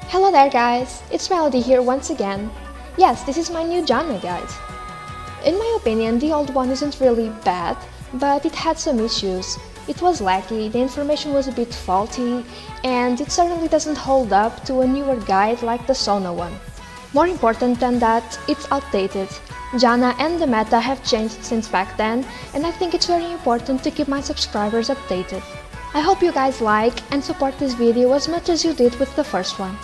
Hello there guys, it's Melody here once again. Yes, this is my new Janna guide. In my opinion, the old one isn't really bad, but it had some issues. It was laggy, the information was a bit faulty, and it certainly doesn't hold up to a newer guide like the Sona one. More important than that, it's outdated. Janna and the meta have changed since back then, and I think it's very important to keep my subscribers updated. I hope you guys like and support this video as much as you did with the first one.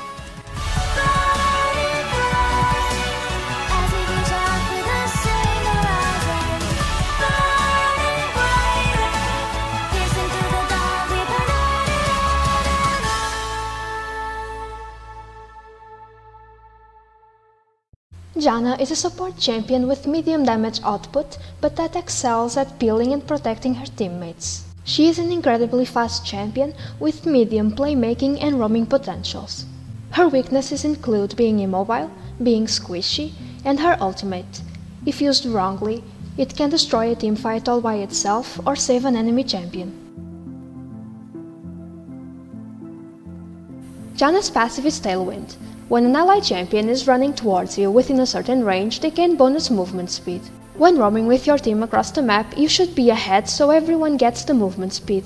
Janna is a support champion with medium damage output, but that excels at peeling and protecting her teammates. She is an incredibly fast champion with medium playmaking and roaming potentials. Her weaknesses include being immobile, being squishy, and her ultimate. If used wrongly, it can destroy a teamfight all by itself or save an enemy champion. Janna's passive is Tailwind. When an ally champion is running towards you within a certain range, they gain bonus movement speed. When roaming with your team across the map, you should be ahead so everyone gets the movement speed.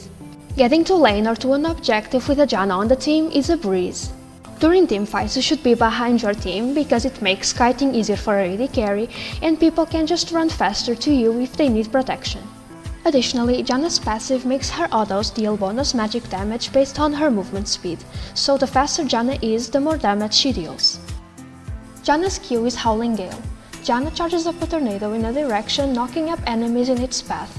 Getting to lane or to an objective with a Janna on the team is a breeze. During teamfights, you should be behind your team because it makes kiting easier for a AD carry and people can just run faster to you if they need protection. Additionally, Janna's passive makes her autos deal bonus magic damage based on her movement speed, so the faster Janna is, the more damage she deals. Janna's Q is Howling Gale. Janna charges up a tornado in a direction, knocking up enemies in its path.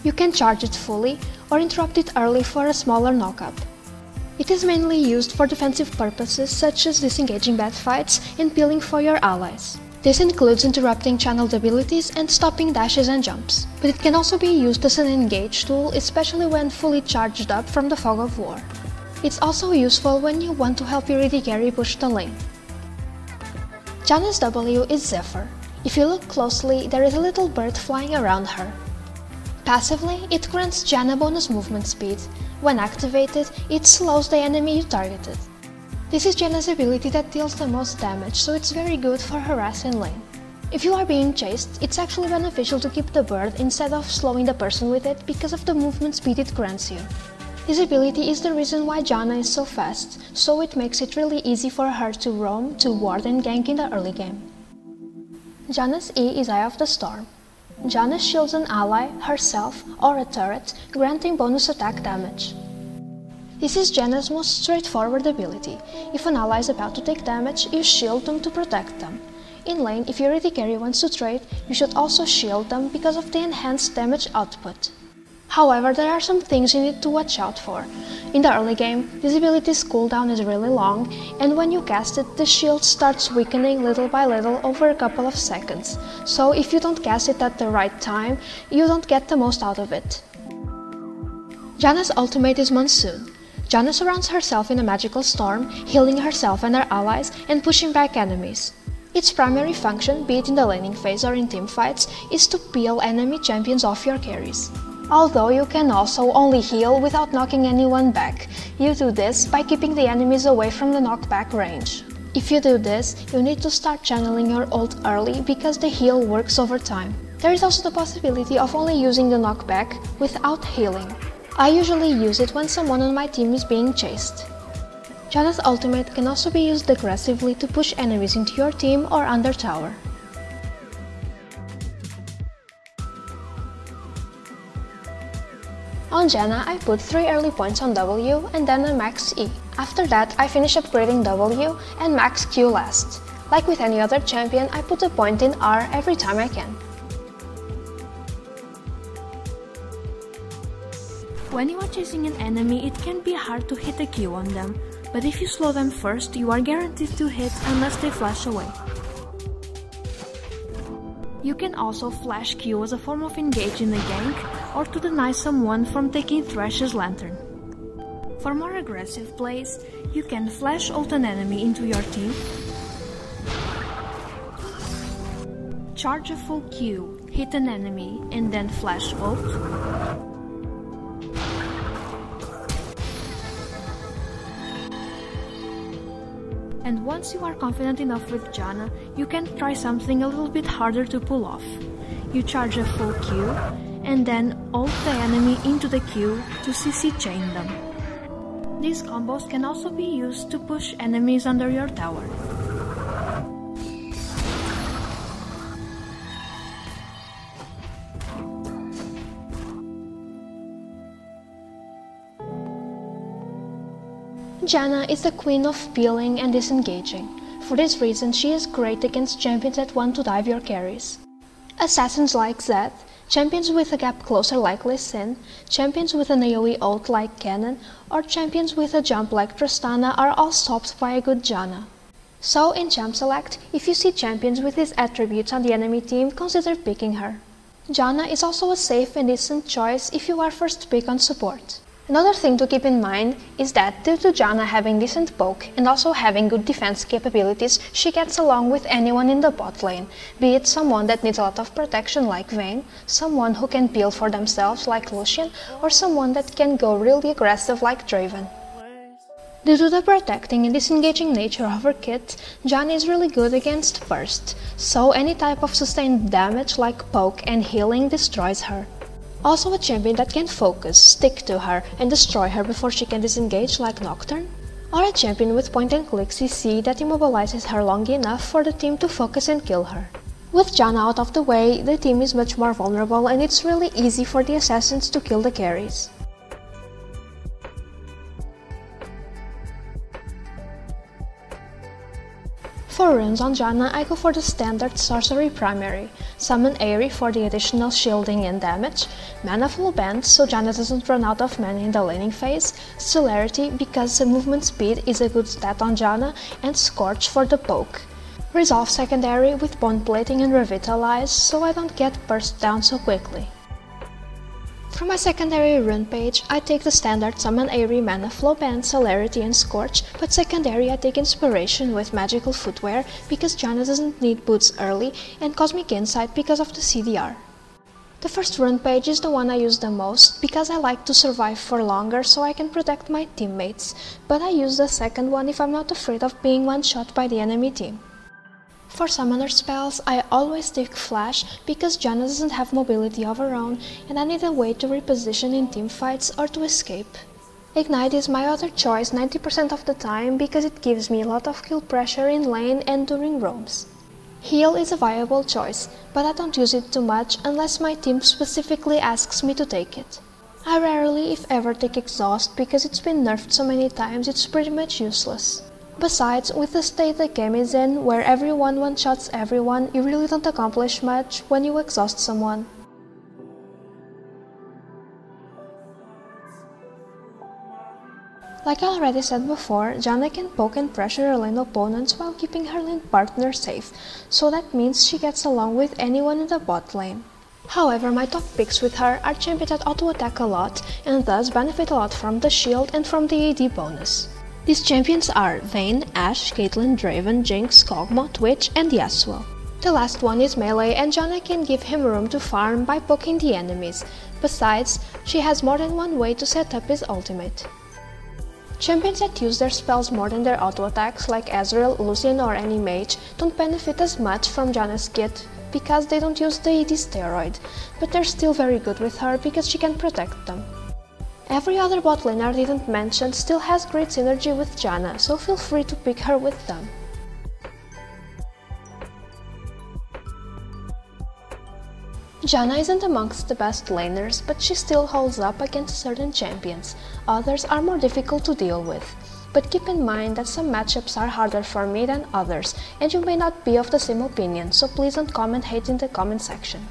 You can charge it fully or interrupt it early for a smaller knockup. It is mainly used for defensive purposes such as disengaging bad fights and peeling for your allies. This includes interrupting channeled abilities and stopping dashes and jumps, but it can also be used as an engage tool, especially when fully charged up from the fog of war. It's also useful when you want to help your AD carry push the lane. Janna's W is Zephyr. If you look closely, there is a little bird flying around her. Passively, it grants Janna bonus movement speed. When activated, it slows the enemy you targeted. This is Janna's ability that deals the most damage, so it's very good for harass in lane. If you are being chased, it's actually beneficial to keep the bird instead of slowing the person with it because of the movement speed it grants you. This ability is the reason why Janna is so fast, so it makes it really easy for her to roam, to ward and gank in the early game. Janna's E is Eye of the Storm. Janna shields an ally, herself, or a turret, granting bonus attack damage. This is Janna's most straightforward ability. If an ally is about to take damage, you shield them to protect them. In lane, if your AD carry wants to trade, you should also shield them because of the enhanced damage output. However, there are some things you need to watch out for. In the early game, this ability's cooldown is really long, and when you cast it, the shield starts weakening little by little over a couple of seconds. So if you don't cast it at the right time, you don't get the most out of it. Janna's ultimate is Monsoon. Janna surrounds herself in a magical storm, healing herself and her allies and pushing back enemies. Its primary function, be it in the laning phase or in teamfights, is to peel enemy champions off your carries. Although you can also only heal without knocking anyone back. You do this by keeping the enemies away from the knockback range. If you do this, you need to start channeling your ult early because the heal works over time. There is also the possibility of only using the knockback without healing. I usually use it when someone on my team is being chased. Janna's ultimate can also be used aggressively to push enemies into your team or under tower. On Janna, I put 3 early points on W and then a max E. After that, I finish upgrading W and max Q last. Like with any other champion, I put a point in R every time I can. When you are chasing an enemy, it can be hard to hit a Q on them, but if you slow them first, you are guaranteed to hit unless they flash away. You can also flash Q as a form of engage in a gank or to deny someone from taking Thresh's lantern. For more aggressive plays, you can flash ult an enemy into your team, charge a full Q, hit an enemy and then flash ult, And once you are confident enough with Janna, you can try something a little bit harder to pull off. You charge a full Q, and then ult the enemy into the Q to CC chain them. These combos can also be used to push enemies under your tower. Janna is the queen of peeling and disengaging. For this reason, she is great against champions that want to dive your carries. Assassins like Zed, champions with a gap closer like Lee Sin, champions with an AoE ult like Cannon, or champions with a jump like Tristana are all stopped by a good Janna. So in champ select, if you see champions with these attributes on the enemy team, consider picking her. Janna is also a safe and decent choice if you are first pick on support. Another thing to keep in mind is that due to Janna having decent poke and also having good defense capabilities, she gets along with anyone in the bot lane, be it someone that needs a lot of protection like Vayne, someone who can peel for themselves like Lucian, or someone that can go really aggressive like Draven. Due to the protecting and disengaging nature of her kit, Janna is really good against burst, so any type of sustained damage like poke and healing destroys her. Also a champion that can focus, stick to her, and destroy her before she can disengage like Nocturne. Or a champion with point and click CC that immobilizes her long enough for the team to focus and kill her. With Janna out of the way, the team is much more vulnerable and it's really easy for the assassins to kill the carries. For runes on Janna, I go for the standard sorcery primary, summon Aerie for the additional shielding and damage, mana flow band so Janna doesn't run out of mana in the laning phase, celerity because the movement speed is a good stat on Janna, and scorch for the poke. Resolve secondary with bone plating and revitalize so I don't get burst down so quickly. For my secondary rune page, I take the standard summon Aerie, mana flow band, celerity and scorch, but secondary I take inspiration with magical footwear because Janna doesn't need boots early, and cosmic insight because of the CDR. The first rune page is the one I use the most because I like to survive for longer so I can protect my teammates, but I use the second one if I'm not afraid of being one-shot by the enemy team. For summoner spells, I always take Flash because Janna doesn't have mobility of her own and I need a way to reposition in teamfights or to escape. Ignite is my other choice 90% of the time because it gives me a lot of kill pressure in lane and during roams. Heal is a viable choice, but I don't use it too much unless my team specifically asks me to take it. I rarely if ever take Exhaust because it's been nerfed so many times it's pretty much useless. Besides, with the state the game is in, where everyone one-shots everyone, you really don't accomplish much when you exhaust someone. Like I already said before, Janna can poke and pressure her lane opponents while keeping her lane partner safe, so that means she gets along with anyone in the bot lane. However, my top picks with her are champions that auto-attack a lot, and thus benefit a lot from the shield and from the AD bonus. These champions are Vayne, Ashe, Caitlyn, Draven, Jinx, Kog'Maw, Twitch, and Yasuo. The last one is melee and Janna can give him room to farm by poking the enemies. Besides, she has more than one way to set up his ultimate. Champions that use their spells more than their auto attacks like Ezreal, Lucian or any mage don't benefit as much from Janna's kit because they don't use the AD steroid, but they're still very good with her because she can protect them. Every other bot laner I didn't mention still has great synergy with Janna, so feel free to pick her with them. Janna isn't amongst the best laners, but she still holds up against certain champions. Others are more difficult to deal with. But keep in mind that some matchups are harder for me than others, and you may not be of the same opinion, so please don't comment hate in the comment section.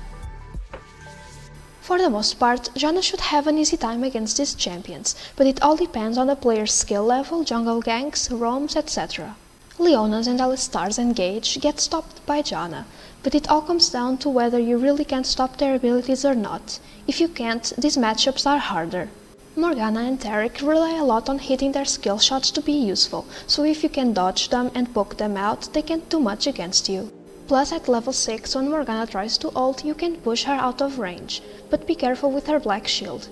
For the most part, Janna should have an easy time against these champions, but it all depends on the player's skill level, jungle ganks, roams, etc. Leonas and Alistars engage get stopped by Janna, but it all comes down to whether you really can stop their abilities or not. If you can't, these matchups are harder. Morgana and Taric rely a lot on hitting their skill shots to be useful, so if you can dodge them and poke them out, they can't do much against you. Plus at level 6, when Morgana tries to ult, you can push her out of range, but be careful with her black shield.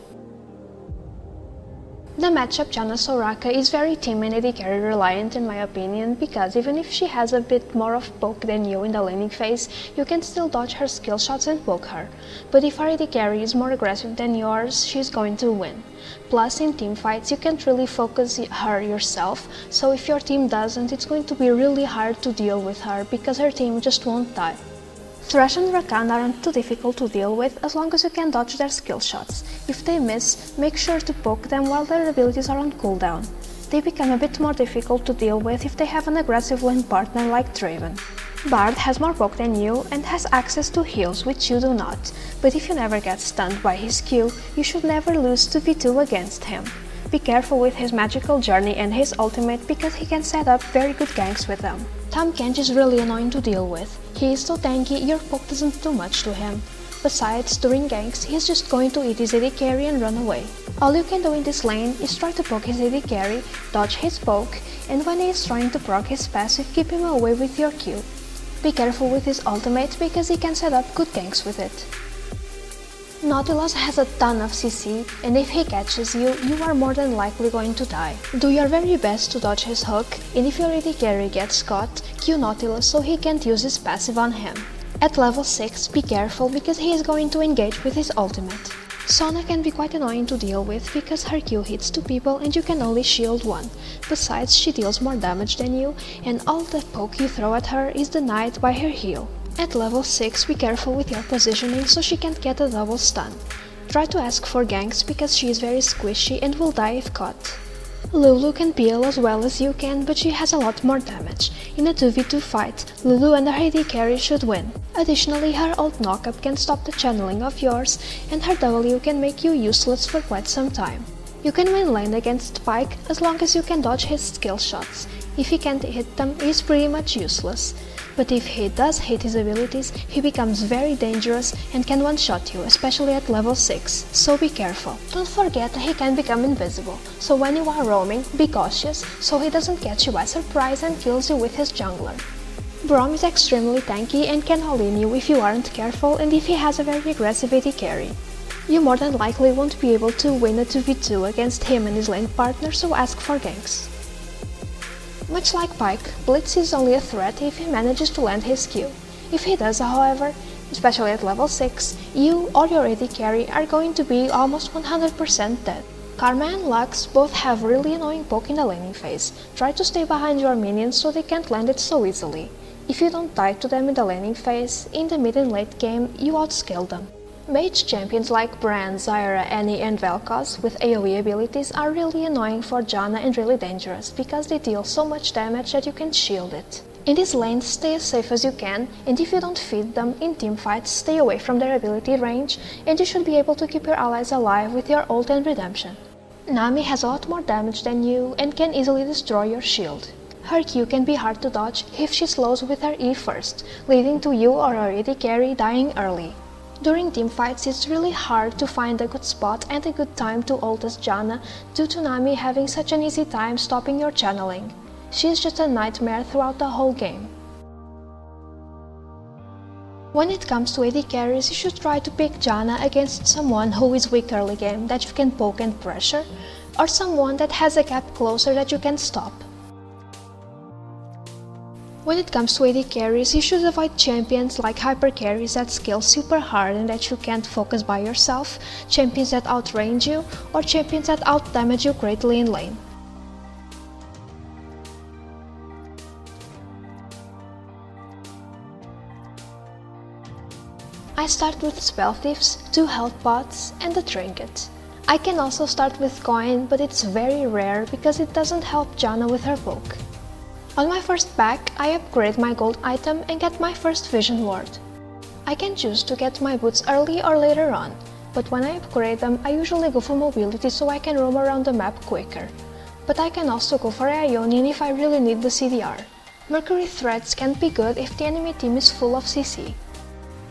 The matchup Janna Soraka is very team and AD carry reliant in my opinion, because even if she has a bit more of poke than you in the laning phase, you can still dodge her skill shots and poke her. But if her AD carry is more aggressive than yours, she's going to win. Plus in teamfights you can't really focus her yourself, so if your team doesn't, it's going to be really hard to deal with her because her team just won't die. Thresh and Rakan aren't too difficult to deal with as long as you can dodge their skill shots. If they miss, make sure to poke them while their abilities are on cooldown. They become a bit more difficult to deal with if they have an aggressive lane partner like Draven. Bard has more poke than you and has access to heals, which you do not, but if you never get stunned by his Q, you should never lose 2v2 against him. Be careful with his magical journey and his ultimate because he can set up very good ganks with them. Tahm Kench is really annoying to deal with. He is so tanky, your poke doesn't do much to him. Besides, during ganks, he's just going to eat his AD carry and run away. All you can do in this lane is try to poke his AD carry, dodge his poke, and when he is trying to proc his passive, keep him away with your Q. Be careful with his ultimate because he can set up good ganks with it. Nautilus has a ton of CC, and if he catches you, you are more than likely going to die. Do your very best to dodge his hook, and if your AD carry gets caught, Q Nautilus so he can't use his passive on him. At level 6, be careful because he is going to engage with his ultimate. Sona can be quite annoying to deal with because her Q hits 2 people and you can only shield 1. Besides, she deals more damage than you, and all the poke you throw at her is denied by her heal. At level 6, be careful with your positioning so she can't get a double stun. Try to ask for ganks because she is very squishy and will die if caught. Lulu can peel as well as you can, but she has a lot more damage. In a 2v2 fight, Lulu and her AD carry should win. Additionally, her ult knockup can stop the channeling of yours, and her W can make you useless for quite some time. You can win lane against Pyke as long as you can dodge his skill shots. If he can't hit them, he is pretty much useless. But if he does hit his abilities, he becomes very dangerous and can one-shot you, especially at level 6, so be careful. Don't forget that he can become invisible, so when you are roaming, be cautious so he doesn't catch you by surprise and kills you with his jungler. Braum is extremely tanky and can all-in you if you aren't careful and if he has a very aggressive AD carry. You more than likely won't be able to win a 2v2 against him and his lane partner, so ask for ganks. Much like Pyke, Blitz is only a threat if he manages to land his Q. If he does, however, especially at level 6, you or your AD carry are going to be almost 100% dead. Karma and Lux both have really annoying poke in the laning phase. Try to stay behind your minions so they can't land it so easily. If you don't die to them in the laning phase, in the mid and late game, you outscale them. Mage champions like Bran, Zyra, Annie and Vel'Koz with AoE abilities are really annoying for Janna and really dangerous because they deal so much damage that you can shield it. In these lanes, stay as safe as you can, and if you don't feed them in teamfights, stay away from their ability range, and you should be able to keep your allies alive with your ult and redemption. Nami has a lot more damage than you and can easily destroy your shield. Her Q can be hard to dodge if she slows with her E first, leading to you or her AD carry dying early. During teamfights, it's really hard to find a good spot and a good time to ult as Janna due to Nami having such an easy time stopping your channeling. She is just a nightmare throughout the whole game. When it comes to AD carries, you should try to pick Janna against someone who is weak early game that you can poke and pressure, or someone that has a cap closer that you can stop. When it comes to AD carries, you should avoid champions like hyper carries that scale super hard and that you can't focus by yourself, champions that outrange you, or champions that outdamage you greatly in lane. I start with Spell Thieves, 2 health pots, and a trinket. I can also start with coin, but it's very rare because it doesn't help Janna with her poke. On my first pack, I upgrade my gold item and get my first Vision Ward. I can choose to get my boots early or later on, but when I upgrade them, I usually go for mobility so I can roam around the map quicker. But I can also go for Ionian if I really need the CDR. Mercury Threads can be good if the enemy team is full of CC.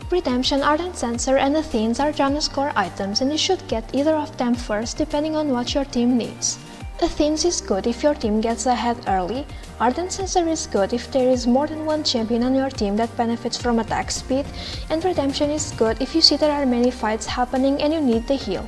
Redemption, Ardent Censer and Athenes are Janna's core items and you should get either of them first depending on what your team needs. Athenes is good if your team gets ahead early, Ardent Censer is good if there is more than one champion on your team that benefits from attack speed, and Redemption is good if you see there are many fights happening and you need the heal.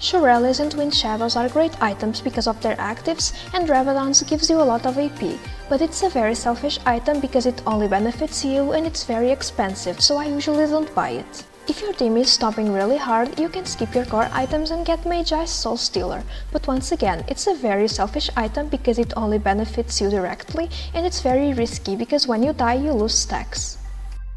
Shurellis and Wind Shadows are great items because of their actives, and Rabadons gives you a lot of AP, but it's a very selfish item because it only benefits you and it's very expensive, so I usually don't buy it. If your team is stomping really hard, you can skip your core items and get Magi's Soul Stealer, but once again, it's a very selfish item because it only benefits you directly, and it's very risky because when you die you lose stacks.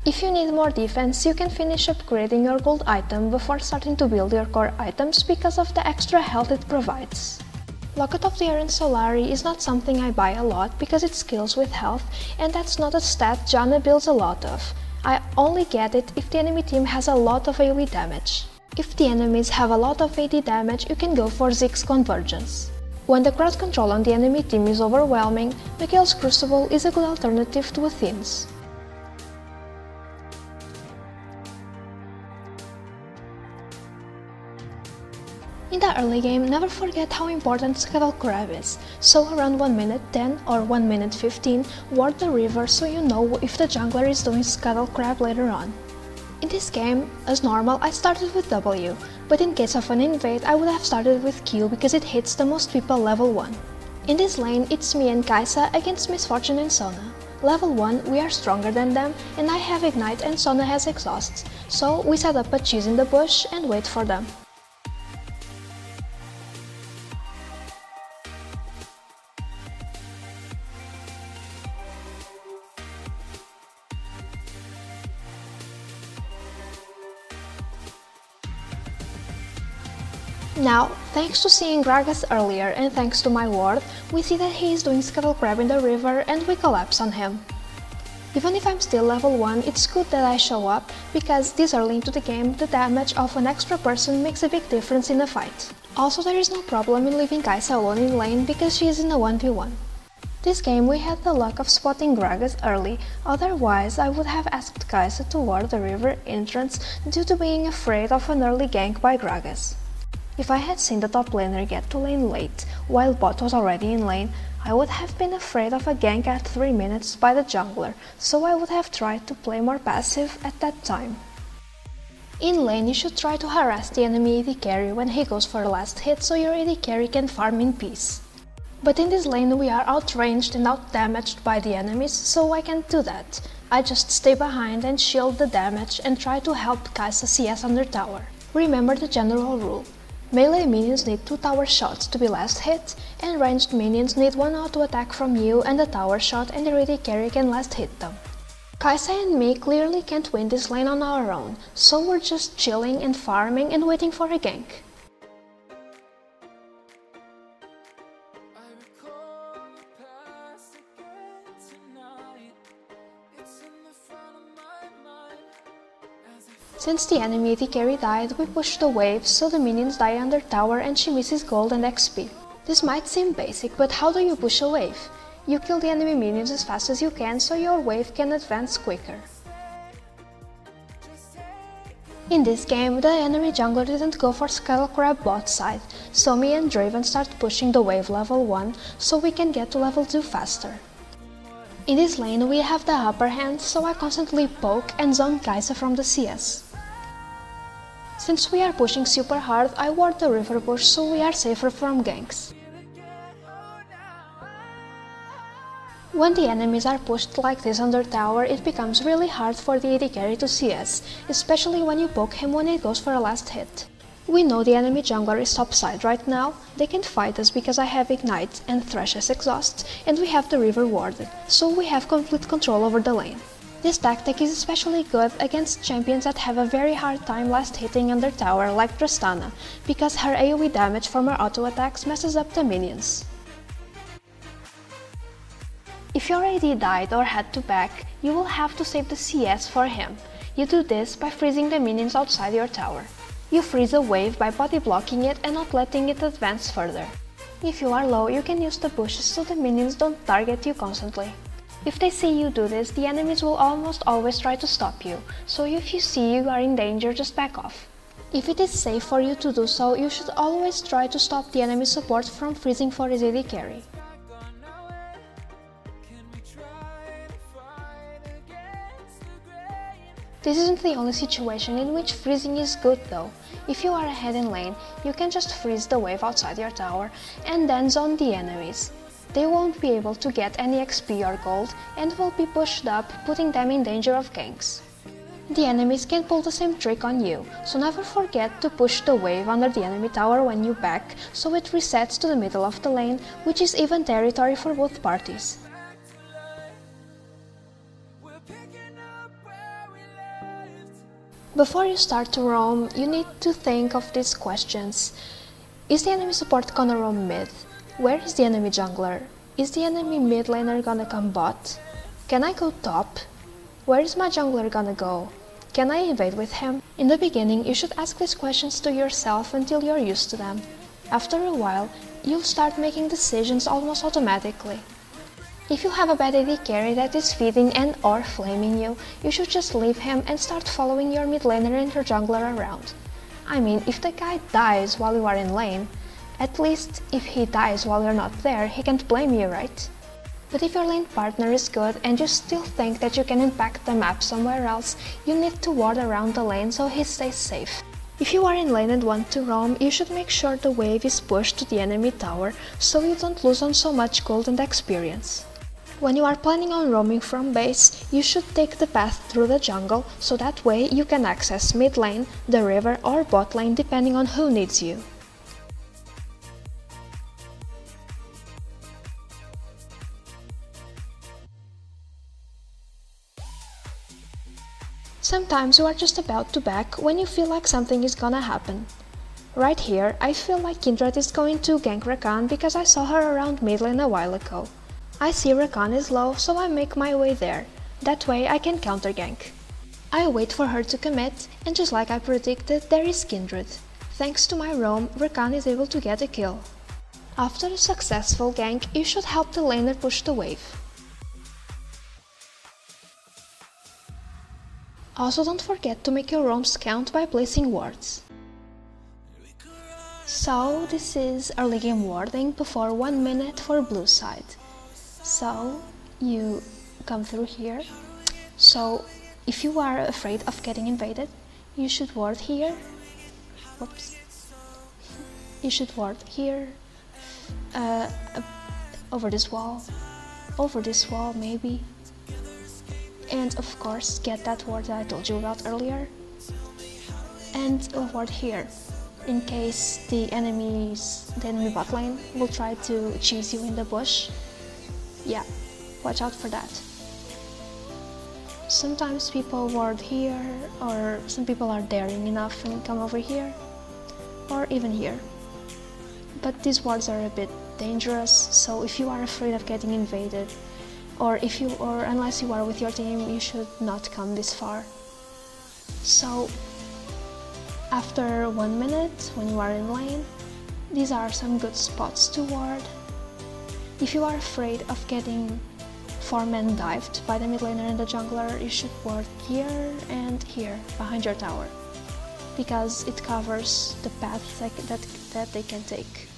If you need more defense, you can finish upgrading your gold item before starting to build your core items because of the extra health it provides. Locket of the Air and Solari is not something I buy a lot because it scales with health, and that's not a stat Janna builds a lot of. I only get it if the enemy team has a lot of AoE damage. If the enemies have a lot of AD damage, you can go for Ziggs Convergence. When the crowd control on the enemy team is overwhelming, Miguel's Crucible is a good alternative to Athene's. In the early game, never forget how important Scuttle Crab is, so around 1 minute 10 or 1 minute 15, ward the river so you know if the jungler is doing Scuttle Crab later on. In this game, as normal, I started with W, but in case of an invade I would have started with Q because it hits the most people level 1. In this lane, it's me and Kai'Sa against Misfortune and Sona. Level 1, we are stronger than them, and I have Ignite and Sona has Exhausts, so we set up a cheese in the bush and wait for them. Now, thanks to seeing Gragas earlier and thanks to my ward, we see that he is doing Scuttle Crab in the river and we collapse on him. Even if I'm still level 1, it's good that I show up, because this early into the game, the damage of an extra person makes a big difference in a fight. Also, there is no problem in leaving Kai'Sa alone in lane because she is in a 1v1. This game we had the luck of spotting Gragas early, otherwise I would have asked Kai'Sa to ward the river entrance due to being afraid of an early gank by Gragas. If I had seen the top laner get to lane late, while bot was already in lane, I would have been afraid of a gank at 3 minutes by the jungler, so I would have tried to play more passive at that time. In lane, you should try to harass the enemy AD carry when he goes for the last hit so your AD carry can farm in peace. But in this lane we are outranged and outdamaged by the enemies, so I can't do that. I just stay behind and shield the damage and try to help Kai'Sa CS under tower. Remember the general rule. Melee minions need 2 tower shots to be last hit, and ranged minions need 1 auto attack from you and a tower shot and your AD carry can last hit them. Kai'Sa and me clearly can't win this lane on our own, so we're just chilling and farming and waiting for a gank. Since the enemy AD carry died, we push the waves so the minions die under tower and she misses gold and XP. This might seem basic, but how do you push a wave? You kill the enemy minions as fast as you can so your wave can advance quicker. In this game, the enemy jungler didn't go for Scuttle Crab bot side, so me and Draven start pushing the wave level 1 so we can get to level 2 faster. In this lane we have the upper hand, so I constantly poke and zone Kai'Sa from the CS. Since we are pushing super hard, I ward the river bush so we are safer from ganks. When the enemies are pushed like this under tower, it becomes really hard for the AD carry to CS, especially when you poke him when it goes for a last hit. We know the enemy jungler is topside right now, they can't fight us because I have Ignite and Thresh as exhausts, and we have the river warded, so we have complete control over the lane. This tactic is especially good against champions that have a very hard time last hitting under tower like Tristana, because her AoE damage from her auto attacks messes up the minions. If your AD died or had to back, you will have to save the CS for him. You do this by freezing the minions outside your tower. You freeze a wave by body blocking it and not letting it advance further. If you are low, you can use the bushes so the minions don't target you constantly. If they see you do this, the enemies will almost always try to stop you, so if you see you are in danger, just back off. If it is safe for you to do so, you should always try to stop the enemy support from freezing for his AD carry. This isn't the only situation in which freezing is good though. If you are ahead in lane, you can just freeze the wave outside your tower and then zone the enemies. They won't be able to get any XP or gold and will be pushed up, putting them in danger of ganks. The enemies can pull the same trick on you, so never forget to push the wave under the enemy tower when you back, so it resets to the middle of the lane, which is even territory for both parties. Before you start to roam, you need to think of these questions. Is the enemy support gonna roam mid? Where is the enemy jungler? Is the enemy mid laner gonna come bot? Can I go top? Where is my jungler gonna go? Can I invade with him? In the beginning, you should ask these questions to yourself until you're used to them. After a while, you'll start making decisions almost automatically. If you have a bad AD carry that is feeding and or flaming you, you should just leave him and start following your mid laner and your jungler around. I mean, if the guy dies while you are in lane, at least if he dies while you're not there, he can't blame you, right? But if your lane partner is good and you still think that you can impact the map somewhere else, you need to ward around the lane so he stays safe. If you are in lane and want to roam, you should make sure the wave is pushed to the enemy tower so you don't lose on so much gold and experience. When you are planning on roaming from base, you should take the path through the jungle so that way you can access mid lane, the river or bot lane depending on who needs you. Sometimes you are just about to back when you feel like something is gonna happen. Right here, I feel like Kindred is going to gank Rakan because I saw her around mid lane a while ago. I see Rakan is low, so I make my way there. That way I can counter gank. I wait for her to commit, and just like I predicted, there is Kindred. Thanks to my roam, Rakan is able to get a kill. After a successful gank, you should help the laner push the wave. Also, don't forget to make your roams count by placing wards. So, this is early game warding before 1 minute for blue side. So, you come through here. So, if you are afraid of getting invaded, you should ward here. Whoops. You should ward here. Over this wall maybe. And of course, get that ward that I told you about earlier. And a ward here, in case the enemy bot lane will try to chase you in the bush. Yeah, watch out for that. Sometimes people ward here, or some people are daring enough and come over here, or even here. But these wards are a bit dangerous, so if you are afraid of getting invaded, or unless you are with your team, you should not come this far. So, after 1 minute, when you are in lane, these are some good spots to ward. If you are afraid of getting 4-man dived by the mid laner and the jungler, you should ward here and here, behind your tower, because it covers the path that they can take.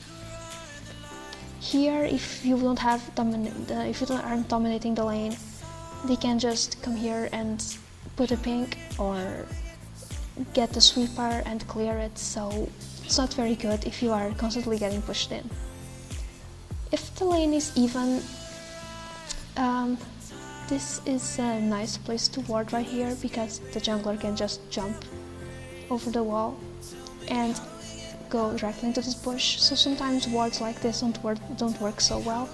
Here, if you aren't dominating the lane, they can just come here and put a pink or get the sweeper and clear it, so it's not very good if you are constantly getting pushed in. If the lane is even, this is a nice place to ward right here because the jungler can just jump over the wall and go directly into this bush. So sometimes wards like this don't work so well,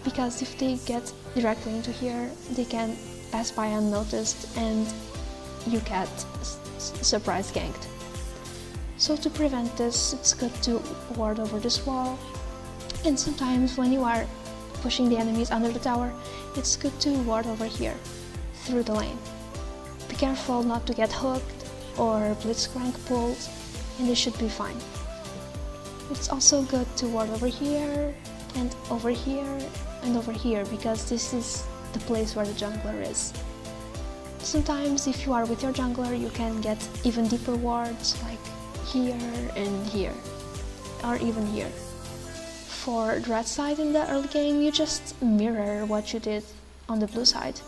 because if they get directly into here, they can pass by unnoticed and you get surprise ganked. So to prevent this, it's good to ward over this wall, and sometimes when you are pushing the enemies under the tower, it's good to ward over here, through the lane. Be careful not to get hooked or blitzcrank pulled, and this should be fine. It's also good to ward over here, and over here, and over here, because this is the place where the jungler is. Sometimes if you are with your jungler, you can get even deeper wards, like here and here, or even here. For the red side in the early game, you just mirror what you did on the blue side.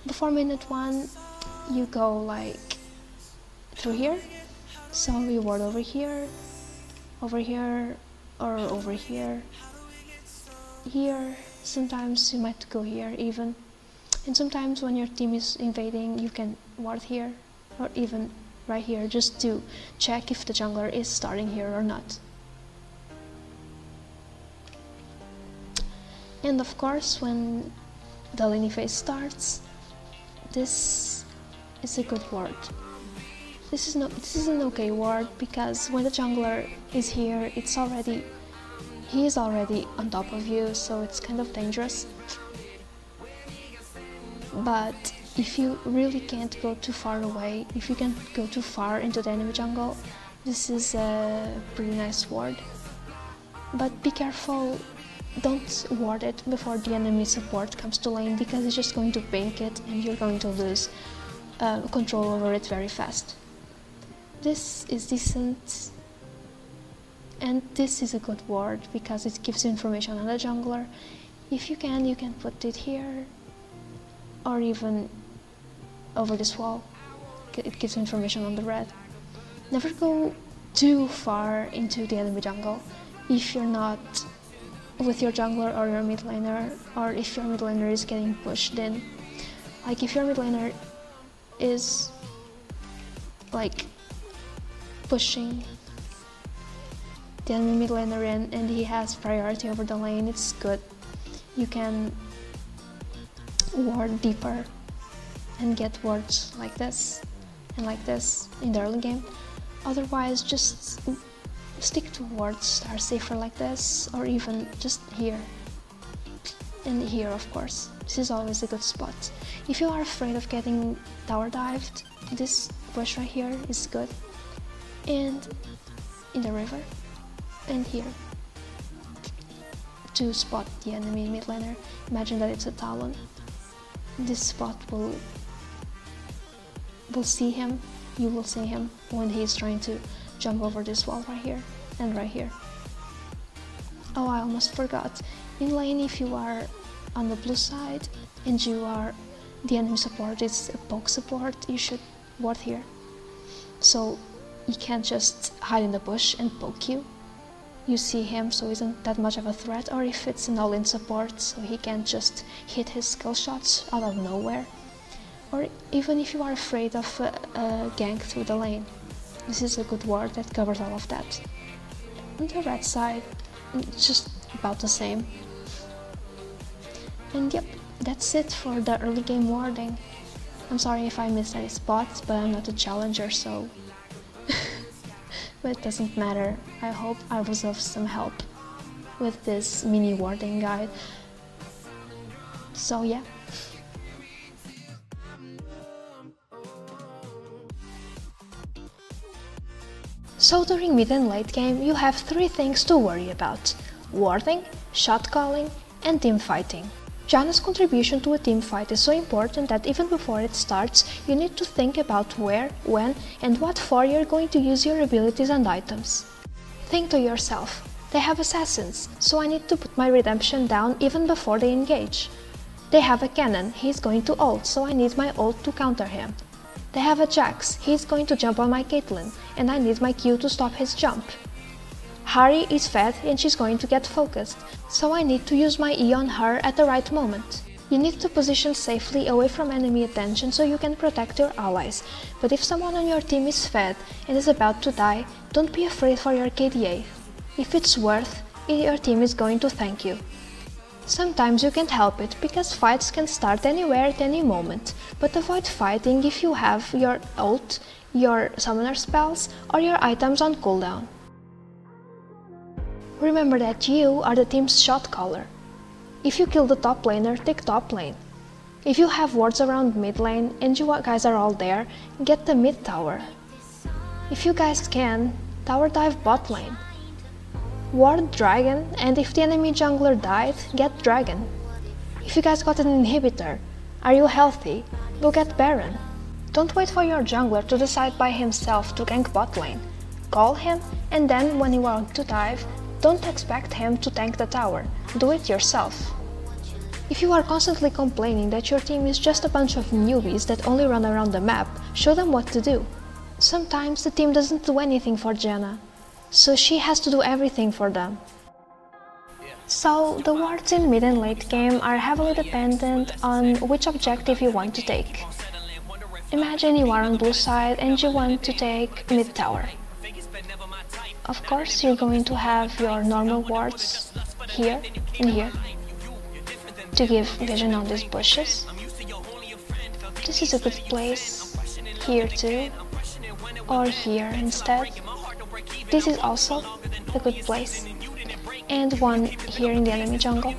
Before minute 1, you go like through here, so you ward over here, or over here, here. Sometimes you might go here even, and sometimes when your team is invading you can ward here or even right here, just to check if the jungler is starting here or not. And of course, when the laning phase starts, this is a good ward. This is an okay ward, because when the jungler is here, he is already on top of you, so it's kind of dangerous. But if you really can't go too far away, if you can't go too far into the enemy jungle, this is a pretty nice ward. But be careful, don't ward it before the enemy support comes to lane, because it's just going to pink it and you're going to lose control over it very fast. This is decent, and this is a good ward because it gives information on the jungler. If you can put it here or even over this wall. It gives information on the red. Never go too far into the enemy jungle if you're not with your jungler or your mid laner, or if your mid laner is getting pushed in. Like if your mid laner is like pushing the enemy mid laner in and he has priority over the lane, it's good. You can ward deeper and get wards like this and like this in the early game. Otherwise, just stick to wards that are safer like this, or even just here and here, of course. This is always a good spot. If you are afraid of getting tower dived, this bush right here is good, and in the river and here to spot the enemy mid laner. Imagine that it's a Talon. This spot will see him, you will see him when he's trying to jump over this wall right here and right here. Oh, I almost forgot. In lane, if you are on the blue side and you are the enemy support is a poke support, you should ward here. So he can't just hide in the bush and poke you. You see him, so isn't that much of a threat. Or if it's an all-in support, so he can't just hit his skill shots out of nowhere. Or even if you are afraid of a gank through the lane, this is a good ward that covers all of that. On the red side, it's just about the same. And yep, that's it for the early game warding. I'm sorry if I missed any spots, but I'm not a challenger, so but it doesn't matter. I hope I was of some help with this mini warding guide. So yeah. So during mid and late game, you have 3 things to worry about: warding, shot calling, and team fighting. Janna's contribution to a team fight is so important that even before it starts, you need to think about where, when, and what for you're going to use your abilities and items. Think to yourself, they have assassins, so I need to put my redemption down even before they engage. They have a cannon, he's going to ult, so I need my ult to counter him. They have a Jax, he's going to jump on my Caitlyn, and I need my Q to stop his jump. Harry is fed and she's going to get focused, so I need to use my E on her at the right moment. You need to position safely away from enemy attention so you can protect your allies, but if someone on your team is fed and is about to die, don't be afraid for your KDA. If it's worth it, your team is going to thank you. Sometimes you can't help it, because fights can start anywhere at any moment, but avoid fighting if you have your ult, your summoner spells, or your items on cooldown. Remember that you are the team's shot caller. If you kill the top laner, take top lane. If you have wards around mid lane and you guys are all there, get the mid tower. If you guys can, tower dive bot lane. Ward dragon, and if the enemy jungler died, get dragon. If you guys got an inhibitor, are you healthy? Go get baron. Don't wait for your jungler to decide by himself to gank bot lane. Call him, and then when you want to dive, don't expect him to tank the tower, do it yourself. If you are constantly complaining that your team is just a bunch of newbies that only run around the map, show them what to do. Sometimes the team doesn't do anything for Janna, so she has to do everything for them. So the wards in mid and late game are heavily dependent on which objective you want to take. Imagine you are on blue side and you want to take mid tower. Of course you're going to have your normal wards here and here to give vision on these bushes. This is a good place, here too, or here instead. This is also a good place, and one here in the enemy jungle.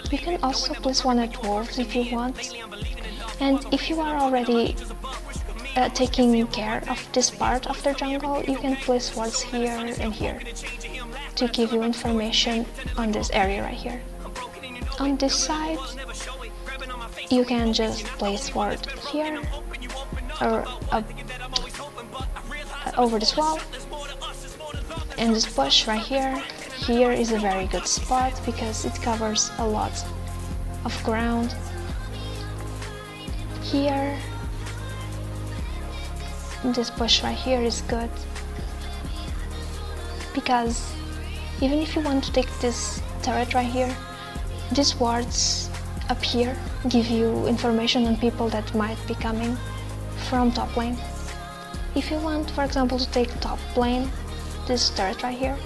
You can also place one at wolves if you want, and if you are already taking care of this part of the jungle, you can place wards here and here to give you information on this area right here. On this side, you can just place ward here or over this wall, and this bush right here. Here is a very good spot because it covers a lot of ground. Here, this bush right here is good because even if you want to take this turret right here, these wards up here give you information on people that might be coming from top lane. If you want, for example, to take top lane, this turret right here,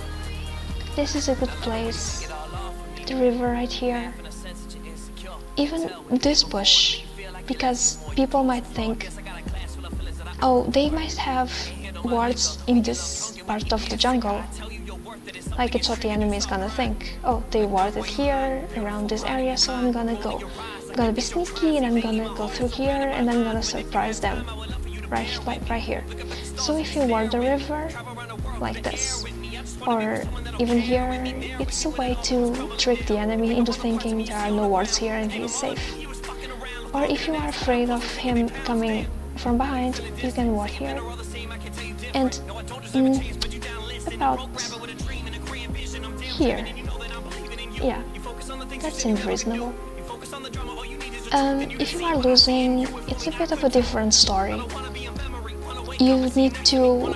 this is a good place. The river right here, even this bush, because people might think, oh, they might have wards in this part of the jungle. Like it's what the enemy is gonna think. Oh, they warded here, around this area, so I'm gonna go. I'm gonna be sneaky and I'm gonna go through here and I'm gonna surprise them. Right here. So if you ward the river, like this, or even here, it's a way to trick the enemy into thinking there are no wards here and he is safe. Or if you are afraid of him coming from behind, you can ward here. And about here. Yeah, that seems reasonable. If you are losing, it's a bit of a different story. You need to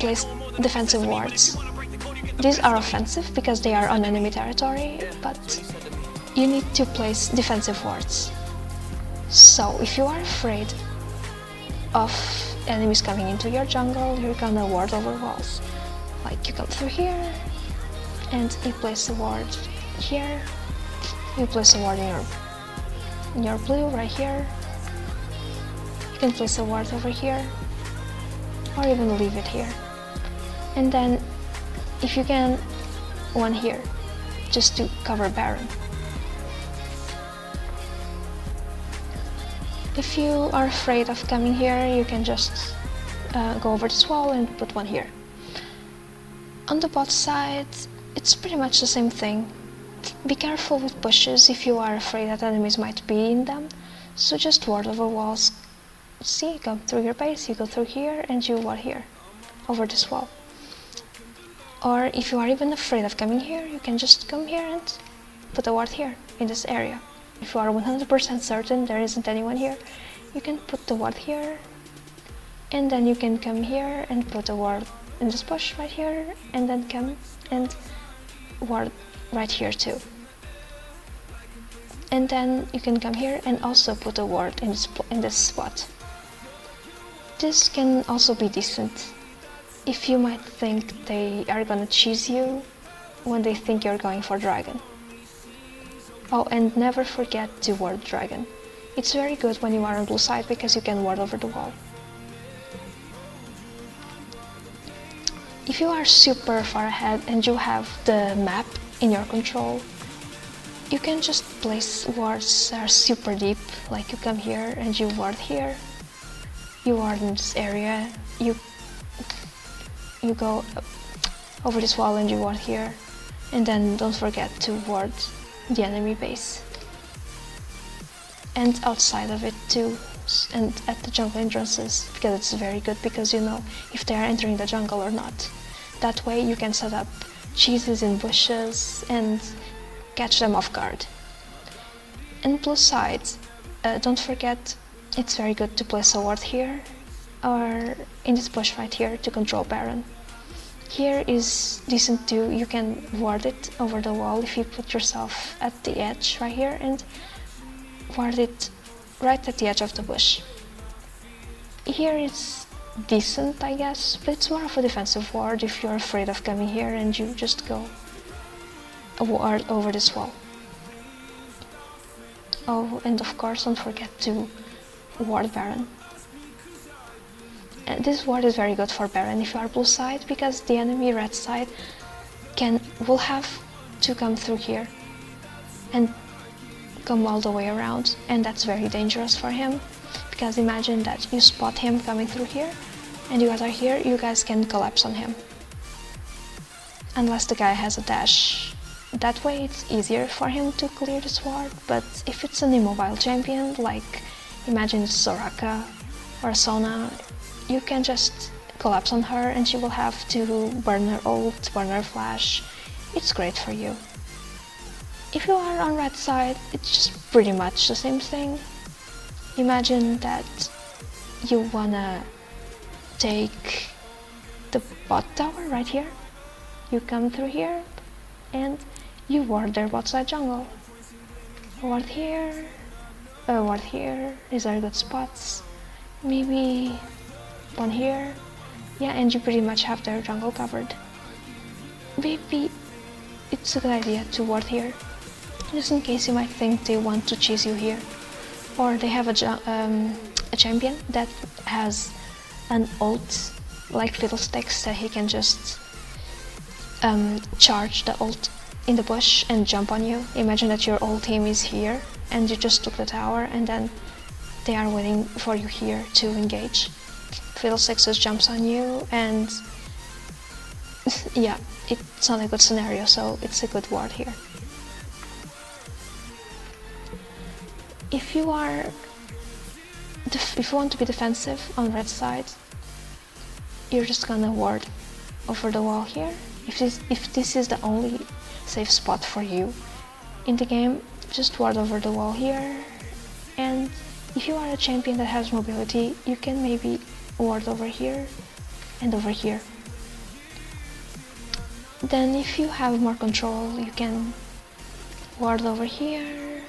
place defensive wards. These are offensive because they are on enemy territory, but you need to place defensive wards. So if you are afraid of enemies coming into your jungle, you're gonna ward over walls. Like you come through here, and you place a ward here, you place a ward in your blue right here, you can place a ward over here, or even leave it here. And then, if you can, one here, just to cover Baron. If you are afraid of coming here, you can just go over this wall and put one here. On the bot side, it's pretty much the same thing. Be careful with bushes if you are afraid that enemies might be in them, so just ward over walls. See, you come through your base, you go through here, and you ward here, over this wall. Or if you are even afraid of coming here, you can just come here and put a ward here, in this area. If you are 100% certain there isn't anyone here, you can put the ward here, and then you can come here and put a ward in this bush right here, and then come and ward right here too. And then you can come here and also put a ward in this spot. This can also be decent if you might think they are gonna cheese you when they think you're going for dragon. Oh, and never forget to ward dragon. It's very good when you are on blue side because you can ward over the wall. If you are super far ahead and you have the map in your control, you can just place wards that are super deep, like you come here and you ward here, you ward in this area, you go over this wall and you ward here, and then don't forget to ward the enemy base. And outside of it too, and at the jungle entrances, because it's very good because you know if they are entering the jungle or not. That way you can set up cheeses in bushes and catch them off guard. And plus side, don't forget it's very good to place a ward here or in this bush right here to control Baron. Here is decent too, you can ward it over the wall if you put yourself at the edge right here and ward it right at the edge of the bush. Here it's decent, I guess, but it's more of a defensive ward if you're afraid of coming here and you just go a ward over this wall. Oh, and of course don't forget to ward Baron. And this ward is very good for Baron if you are blue side, because the enemy red side will have to come through here and come all the way around, and that's very dangerous for him, because imagine that you spot him coming through here and you guys are here, you guys can collapse on him unless the guy has a dash. That way it's easier for him to clear this ward, but if it's an immobile champion, like imagine it's Soraka or Sona, you can just collapse on her and she will have to burn her ult, burn her flash. It's great for you. If you are on red side, it's just pretty much the same thing. Imagine that you wanna take the bot tower right here. You come through here and you ward their bot side jungle. Ward here, ward here. These are good spots. Maybe one here. Yeah, and you pretty much have their jungle covered. Maybe it's a good idea to ward here, just in case you might think they want to chase you here. Or they have a champion that has an ult like Fiddlesticks that he can just charge the ult in the bush and jump on you. Imagine that your whole team is here and you just took the tower and then they are waiting for you here to engage. Fiddlesticks just jumps on you and yeah, it's not a good scenario, so it's a good ward here. If you want to be defensive on red side, you're just gonna ward over the wall here. If this is the only safe spot for you in the game, just ward over the wall here. And if you are a champion that has mobility, you can maybe ward over here and over here. Then if you have more control, you can ward over here,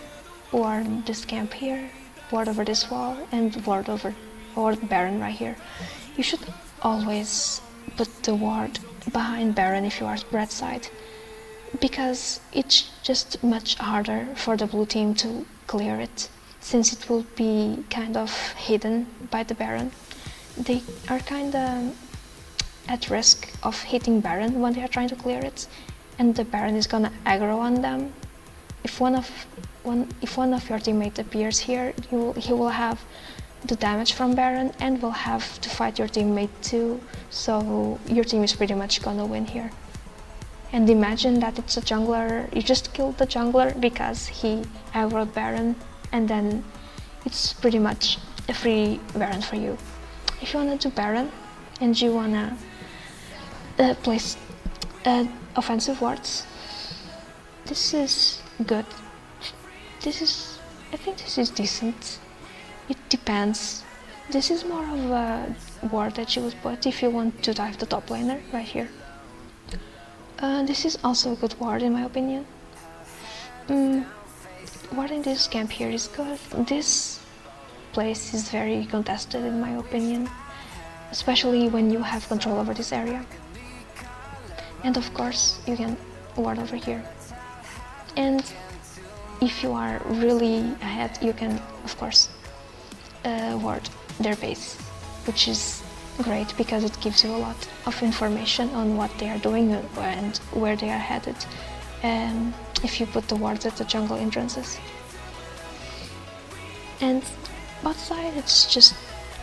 ward this camp here, ward over this wall, and ward Baron right here. You should always put the ward behind Baron if you are red side, because it's just much harder for the blue team to clear it, since it will be kind of hidden by the Baron. They are kind of at risk of hitting Baron when they are trying to clear it, and the Baron is gonna aggro on them. If one of your teammates appears here, he will have the damage from Baron and will have to fight your teammate too, so your team is pretty much gonna win here. And imagine that it's a jungler, you just killed the jungler because he aggroed Baron, and then it's pretty much a free Baron for you. If you wanna do Baron and you wanna place offensive wards, this is good. I think this is decent. It depends. This is more of a ward that you would put if you want to dive the top laner right here. This is also a good ward in my opinion. Warding this camp here is good. This place is very contested in my opinion, especially when you have control over this area. And of course you can ward over here. And if you are really ahead, you can of course ward their base, which is great because it gives you a lot of information on what they are doing and where they are headed, if you put the wards at the jungle entrances. And bot side, it's just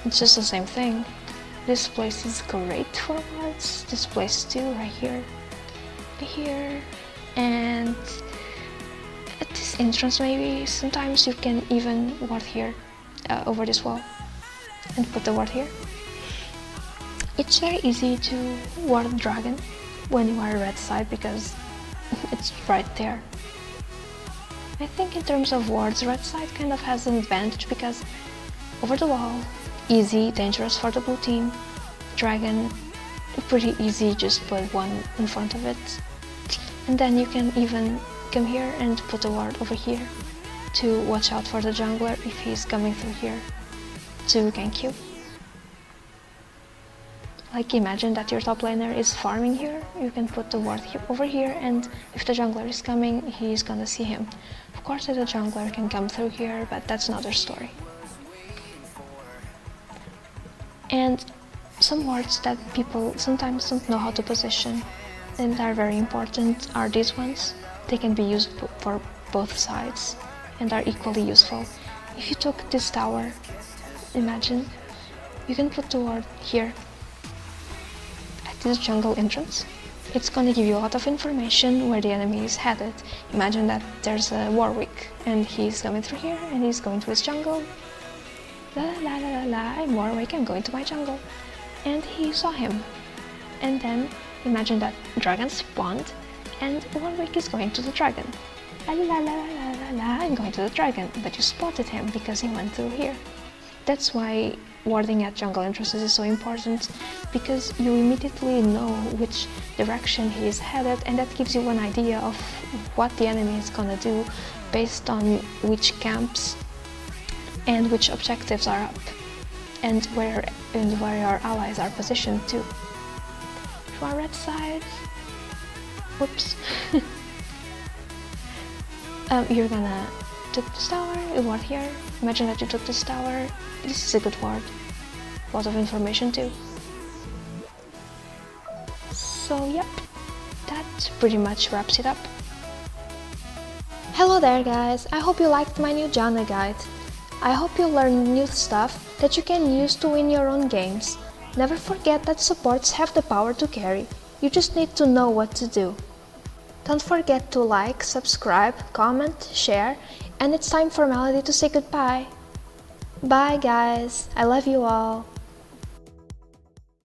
the same thing. This place is great for wards. This place too, right here, and at this entrance maybe. Sometimes you can even ward here over this wall and put the ward here. It's very easy to ward dragon when you are red side because it's right there. I think in terms of wards, red side kind of has an advantage because over the wall, easy, dangerous for the blue team. Dragon, pretty easy, just put one in front of it. And then you can even come here and put a ward over here to watch out for the jungler if he's coming through here to gank you. Like imagine that your top laner is farming here, you can put the ward over here, and if the jungler is coming, he's gonna see him. Of course the jungler can come through here, but that's another story. And some wards that people sometimes don't know how to position and are very important are these ones. They can be used for both sides and are equally useful. If you took this tower, imagine, you can put the ward here at this jungle entrance. It's gonna give you a lot of information where the enemy is headed. Imagine that there's a Warwick and he's coming through here and he's going to his jungle. La la la la la, I'm Warwick, I'm going to my jungle. And he saw him. And then imagine that dragon spawned and Warwick is going to the dragon. La la la la la la, I'm going to the dragon, but you spotted him because he went through here. That's why warding at jungle entrances is so important, because you immediately know which direction he is headed, and that gives you an idea of what the enemy is gonna do based on which camps and which objectives are up, and where your allies are positioned too. To our red side, whoops. You're gonna take this tower, a ward here. Imagine that you took this tower. This is a good ward. A lot of information too. So yep, that pretty much wraps it up. Hello there guys, I hope you liked my new Janna guide. I hope you learned new stuff that you can use to win your own games. Never forget that supports have the power to carry. You just need to know what to do. Don't forget to like, subscribe, comment, share, and it's time for Melody to say goodbye. Bye guys, I love you all.